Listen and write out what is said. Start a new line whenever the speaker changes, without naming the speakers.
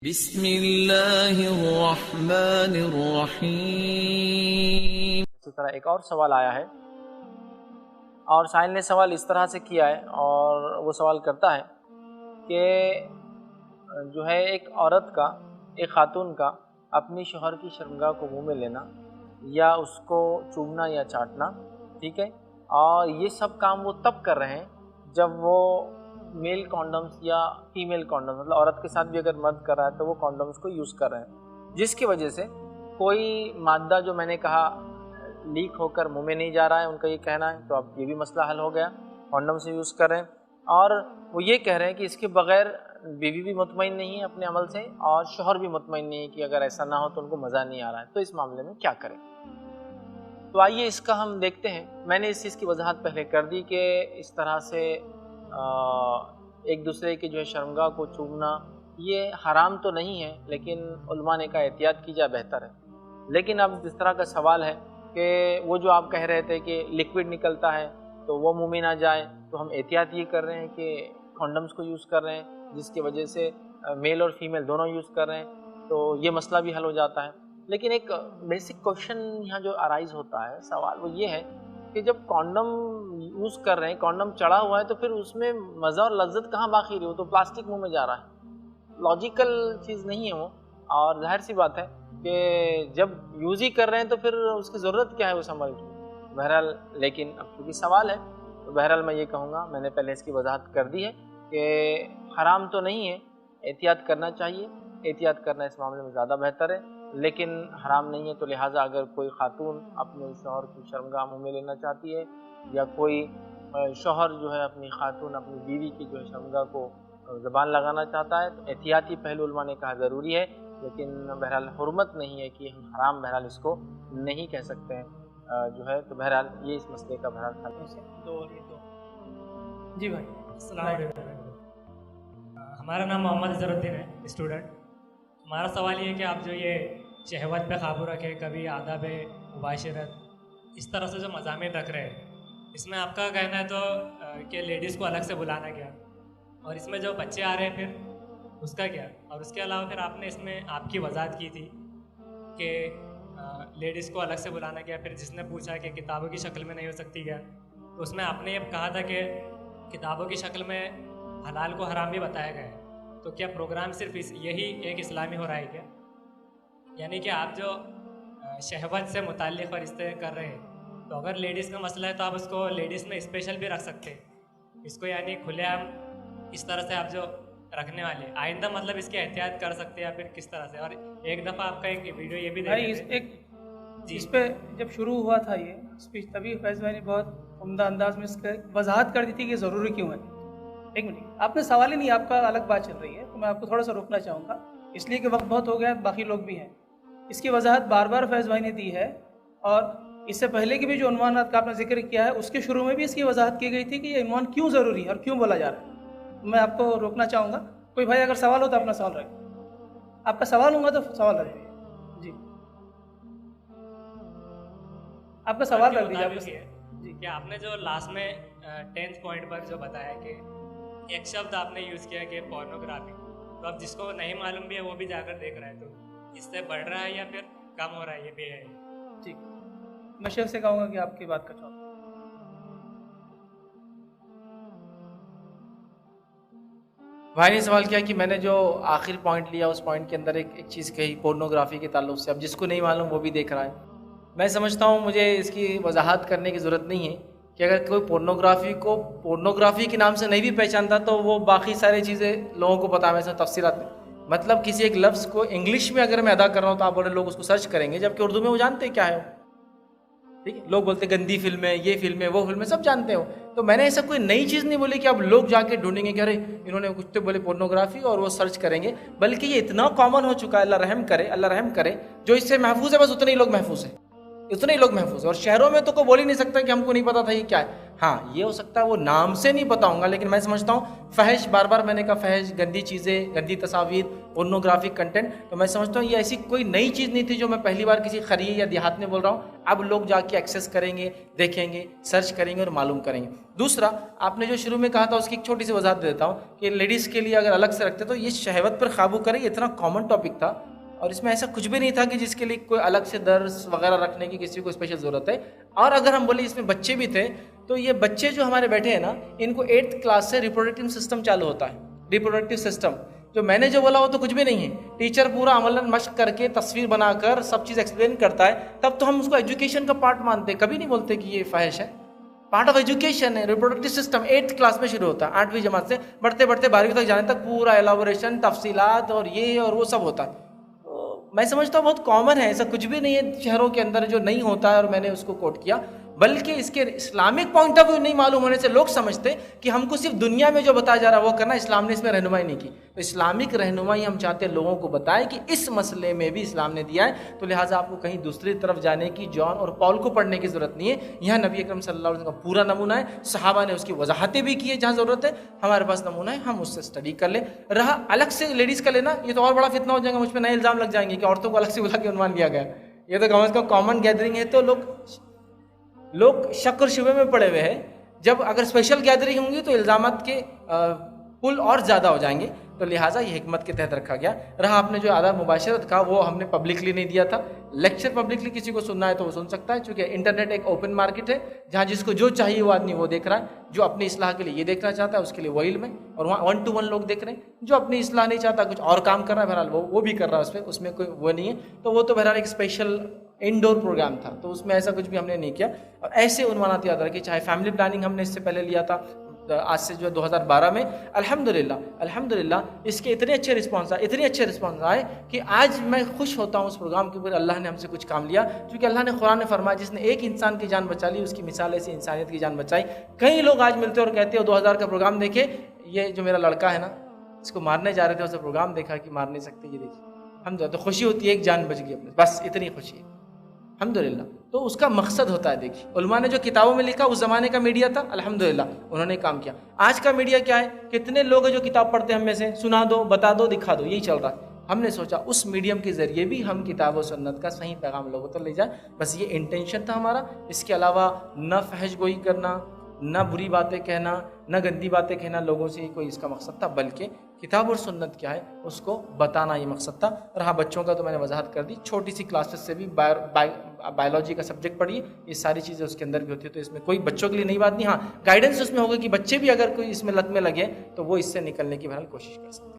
बिस्मिल्लाहिर्रहमानिर्रहीम।
इसी तरह एक और सवाल आया है और साहिल ने सवाल इस तरह से किया है और वो सवाल करता है कि जो है एक औरत का, एक खातून का अपनी शौहर की शर्मगाह को मुंह में लेना या उसको चूमना या चाटना, ठीक है, और ये सब काम वो तब कर रहे हैं जब वो मेल कॉन्डम्स या फीमेल कॉन्डम्स, मतलब औरत के साथ भी अगर मर्द कर रहा है तो वो कॉन्डम्स को यूज़ कर रहे हैं, जिसकी वजह से कोई मादा जो मैंने कहा लीक होकर मुंह में नहीं जा रहा है, उनका ये कहना है। तो अब ये भी मसला हल हो गया, कॉन्डम से यूज़ कर रहे हैं। और वो ये कह रहे हैं कि इसके बगैर बीवी भी मुतमईन नहीं है अपने अमल से और शौहर भी मुतमईन नहीं है कि अगर ऐसा ना हो तो उनको मज़ा नहीं आ रहा है, तो इस मामले में क्या करें। तो आइए इसका हम देखते हैं। मैंने इस चीज़ की वजाहत पहले कर दी कि इस तरह से एक दूसरे की जो है शर्मगाह को चूमना ये हराम तो नहीं है, लेकिन उलमा ने कहा एहतियात की जाए बेहतर है। लेकिन अब जिस तरह का सवाल है कि वो जो आप कह रहे थे कि लिक्विड निकलता है तो वो मुंह में ना जाए, तो हम एहतियात ये कर रहे हैं कि कॉन्डम्स को यूज़ कर रहे हैं, जिसकी वजह से मेल और फीमेल दोनों यूज़ कर रहे हैं, तो ये मसला भी हल हो जाता है। लेकिन एक बेसिक क्वेश्चन यहाँ जो अराइज होता है, सवाल वो ये है कि जब कॉन्डम यूज़ कर रहे हैं, कॉन्डम चढ़ा हुआ है, तो फिर उसमें मज़ा और लज्जत कहाँ बाकी रही? वो तो प्लास्टिक मुंह में जा रहा है, लॉजिकल चीज़ नहीं है वो। और जाहिर सी बात है कि जब यूज़ ही कर रहे हैं तो फिर उसकी ज़रूरत क्या है उस अमल की। बहरहाल, लेकिन अब क्योंकि सवाल है तो बहरहाल मैं ये कहूँगा, मैंने पहले इसकी वजाहत कर दी है कि हराम तो नहीं है, एहतियात करना चाहिए, एहतियात करना इस मामले में ज़्यादा बेहतर है। लेकिन हराम नहीं है तो लिहाजा अगर कोई खातून अपने शौहर की शर्मगाह मुँह में लेना चाहती है या कोई शौहर जो है अपनी खातून, अपनी बीवी की जो है शर्मगाह को ज़बान लगाना चाहता है, तो एहतियाती पहलू उलमा ने कहा ज़रूरी है। लेकिन बहरहाल हुर्मत नहीं है कि हम हराम बहरहाल इसको नहीं कह सकते हैं जो है। तो बहरहाल ये इस मसले का बहरहाल हल है।
जी भाई, अस्सलाम वालेकुम। हमारा नाम मोहम्मद अजहरुद्दीन है, स्टूडेंट। हमारा सवाल ये है कि आप जो ये शहवत पे काबू रखें, कभी आदाब मुबाशरत, इस तरह से जो मज़ामीन रख रहे हैं, इसमें आपका कहना है तो कि लेडीज़ को अलग से बुलाना क्या, और इसमें जो बच्चे आ रहे हैं फिर उसका क्या, और उसके अलावा फिर आपने इसमें आपकी वजाहत की थी कि लेडीज़ को अलग से बुलाना क्या। फिर जिसने पूछा कि किताबों की शक्ल में नहीं हो सकती क्या, तो उसमें आपने ये कहा था कि किताबों की शक्ल में हलाल को हराम भी बताया गया है, तो क्या प्रोग्राम सिर्फ यही एक इस्लामी हो रहा है क्या? यानी कि आप जो शहवत से मुताल्लिक़ रिश्ते कर रहे हैं, तो अगर लेडीज़ का मसला है तो आप उसको लेडीज़ में स्पेशल भी रख सकते हैं इसको, यानी खुलेआम इस तरह से आप जो रखने वाले आइंदा मतलब इसकी एहतियात कर सकते हैं या फिर किस तरह से। और एक दफ़ा आपका एक वीडियो ये भी
भाई इस पे जब शुरू हुआ था ये स्पीच, तभी फैज़ भाई ने बहुत उम्दा अंदाज में इसका वजाहत कर दी थी कि ज़रूरी क्यों है। एक मिनट, आपने सवाल ही नहीं, आपका अलग बात चल रही है, तो मैं आपको थोड़ा सा रोकना चाहूँगा, इसलिए कि वक्त बहुत हो गया, बाकी लोग भी हैं। इसकी वजाहत बार बार फैज़ भाई ने दी है और इससे पहले की भी जो उन्वानात का आपने जिक्र किया है उसके शुरू में भी इसकी वजाहत की गई थी कि ये उन्वान क्यों ज़रूरी है और क्यों बोला जा रहा है। मैं आपको रोकना चाहूँगा, कोई भाई अगर सवाल हो तो अपना सवाल रखें, आपका सवाल होगा तो सवाल रख दीजिए। जी, आपका सवाल रख दीजिए।
जी, क्या आपने जो लास्ट में 10th पॉइंट पर जो बताया कि एक शब्द आपने यूज़ किया कि पोर्नोग्राफी, तो अब जिसको नहीं मालूम भी है वो भी जाकर देख रहा है, तो इससे बढ़ रहा है या फिर कम हो रहा है, ये भी है?
ठीक, मैं शेख से कहूँगा कि आपकी बात का जवाब।
भाई ने सवाल किया कि मैंने जो आखिर पॉइंट लिया उस पॉइंट के अंदर एक चीज़ कही पोर्नोग्राफी के ताल्लुक से, अब जिसको नहीं मालूम वो भी देख रहा है। मैं समझता हूँ मुझे इसकी वजाहत करने की ज़रूरत नहीं है कि अगर कोई पोर्नोग्राफी को पोर्नोग्राफी के नाम से नहीं भी पहचानता तो वो बाकी सारी चीज़ें लोगों को पता है। वैसे तफसीलात में मतलब किसी एक लफ्ज़ को इंग्लिश में अगर मैं अदा कर रहा हूँ तो आप बोले लोग उसको सर्च करेंगे, जबकि उर्दू में वो जानते क्या है, ठीक है। लोग बोलते गंदी फिल्में, ये फिल्में, वो फिल्में, सब जानते हो। तो मैंने ऐसा कोई नई चीज़ नहीं बोली कि अब लोग जाके ढूंढेंगे कि अरे इन्होंने कुछ तो बोले पोर्नोग्राफी और वो सर्च करेंगे, बल्कि ये इतना कॉमन हो चुका है, अल्लाह रहम करे, अल्लाह रहम करे। जो इससे महफूज है बस उतने ही लोग महफूज हैं, उतने ही लोग महफूज है। और शहरों में तो कोई बोल ही नहीं सकता कि हमको नहीं पता था ये क्या है।
हाँ ये हो सकता है वो नाम से नहीं बताऊंगा, लेकिन मैं समझता हूँ फहश, बार बार मैंने कहा फहश, गंदी चीज़ें, गंदी तस्वीर, पोर्नोग्राफिक कंटेंट, तो मैं समझता हूँ ये ऐसी कोई नई चीज़ नहीं थी जो मैं पहली बार किसी खरीद या देहात में बोल रहा हूँ। अब लोग जाके एक्सेस करेंगे, देखेंगे, सर्च करेंगे और मालूम करेंगे। दूसरा, आपने जो शुरू में कहा था उसकी एक छोटी सी वजाहत दे देता हूँ कि लेडीज़ के लिए अगर अलग से रखते तो ये शहवत पर काबू करें, इतना कॉमन टॉपिक था और इसमें ऐसा कुछ भी नहीं था कि जिसके लिए कोई अलग से दर्स वगैरह रखने की किसी को स्पेशल ज़रूरत है। और अगर हम बोले इसमें बच्चे भी थे, तो ये बच्चे जो हमारे बैठे हैं ना, इनको 8th क्लास से रिप्रोडक्टिव सिस्टम चालू होता है। रिप्रोडक्टिव सिस्टम जो मैंने जो बोला वो तो कुछ भी नहीं है, टीचर पूरा अमलन मश्क करके तस्वीर बनाकर सब चीज़ एक्सप्लेन करता है, तब तो हम उसको एजुकेशन का पार्ट मानते, कभी नहीं बोलते कि ये फाहिश है। पार्ट ऑफ एजुकेशन है। रिप्रोडक्टिव सिस्टम 8th क्लास में शुरू होता है, 8वीं जमात से बढ़ते बढ़ते 12वीं तक जाने तक पूरा एलाबोरेशन, तफसीलात और ये और वो सब होता है। तो मैं समझता हूँ बहुत कॉमन है, ऐसा कुछ भी नहीं है शहरों के अंदर जो नहीं होता है और मैंने उसको कोट किया। बल्कि इसके इस्लामिक पॉइंट ऑफ व्यू नहीं मालूम होने से लोग समझते कि हमको सिर्फ दुनिया में जो बताया जा रहा है वो करना, इस्लाम ने इसमें रहनुमाई नहीं की। तो इस्लामिक रहनुमाई हम चाहते हैं लोगों को बताएं कि इस मसले में भी इस्लाम ने दिया है, तो लिहाजा आपको कहीं दूसरी तरफ जाने की, जॉन और पॉल को पढ़ने की ज़रूरत नहीं है। यहाँ नबी अकरम सल्लल्लाहु अलैहि वसल्लम का पूरा नमूना है, सहाबा ने उसकी वजाहतें भी की है जहाँ ज़रूरत है, हमारे पास नमूना है, हम उससे स्टडी कर ले। रहा अलग से लेडीज़ का लेना, ये तो और बड़ा फितना हो जाएगा, मुझ पर नए इल्ज़ाम लग जाएंगे कि औरतों को अलग से बुला के उन्वान दिया गया। ये तो कम से कम कॉमन गैदरिंग है, तो लोग शक और शुबे में पड़े हुए हैं। जब अगर स्पेशल गैदरिंग होंगी तो इल्ज़ामात के पुल और ज़्यादा हो जाएंगे, तो लिहाजा ये हिकमत के तहत रखा गया। रहा आपने जो आदाब मुबाशरत का, वो हमने पब्लिकली नहीं दिया था। लेक्चर पब्लिकली किसी को सुनना है तो वो सुन सकता है, क्योंकि इंटरनेट एक ओपन मार्केट है जहाँ जिसको जो चाहिए वो आदमी वो देख रहा है। जो अपनी इस्लाह के लिए ये देखना चाहता है उसके लिए वो इल्म है, और वहाँ 1 to 1 लोग देख रहे हैं। जो अपनी इस्लाह नहीं चाहता, कुछ और काम कर रहा है, बहरहाल वो भी कर रहा है, उसमें कोई वो नहीं है। तो वो तो बहरहाल एक स्पेशल इंडोर प्रोग्राम था, तो उसमें ऐसा कुछ भी हमने नहीं किया। और ऐसे उन्वानात याद रखिए, चाहे फैमिली प्लानिंग हमने इससे पहले लिया था आज से जो 2012 में, अल्हम्दुलिल्लाह इसके इतने अच्छे रिस्पॉन्स आए कि आज मैं खुश होता हूँ उस प्रोग्राम के ऊपर। अल्लाह ने हमसे कुछ काम लिया, क्योंकि अल्लाह ने कुरान में फरमाया जिसने एक इंसान की जान बचा ली उसकी मिसाल ऐसी इंसानियत की जान बचाई। कई लोग आज मिलते और कहते हो 2000 का प्रोग्राम देखे, ये जो मेरा लड़का है ना इसको मारने जा रहे थे, उसे प्रोग्राम देखा कि मार नहीं सकते, ये देखिए हम तो खुशी होती है एक जान बच गई अपने, बस इतनी खुशी है अल्हम्दुलिल्लाह। तो उसका मकसद होता है, देखिए उलमा ने जो किताबों में लिखा, उस ज़माने का मीडिया था, अल्हम्दुलिल्लाह उन्होंने काम किया। आज का मीडिया क्या है, कितने लोग हैं जो किताब पढ़ते हैं हम में से, सुना दो, बता दो, दिखा दो, यही चल रहा है। हमने सोचा उस मीडियम के ज़रिए भी हम किताब और सुन्नत का सही पैगाम लोगों तक ले जाए, बस ये इंटेंशन था हमारा। इसके अलावा न फहश गोई करना, न बुरी बातें कहना, न गंदी बातें कहना, लोगों से कोई इसका मकसद था, बल्कि किताब और सुन्नत क्या है उसको बताना ये मकसद था। रहा बच्चों का तो मैंने वजाहत कर दी, छोटी सी क्लासेस से भी बायोलॉजी का सब्जेक्ट पढ़िए, ये सारी चीज़ें उसके अंदर भी होती है, तो इसमें कोई बच्चों के लिए नई बात नहीं। हाँ, गाइडेंस उसमें होगा कि बच्चे भी अगर कोई इसमें लत में लगे तो वो इससे निकलने की बहरहाल कोशिश कर सकते हैं।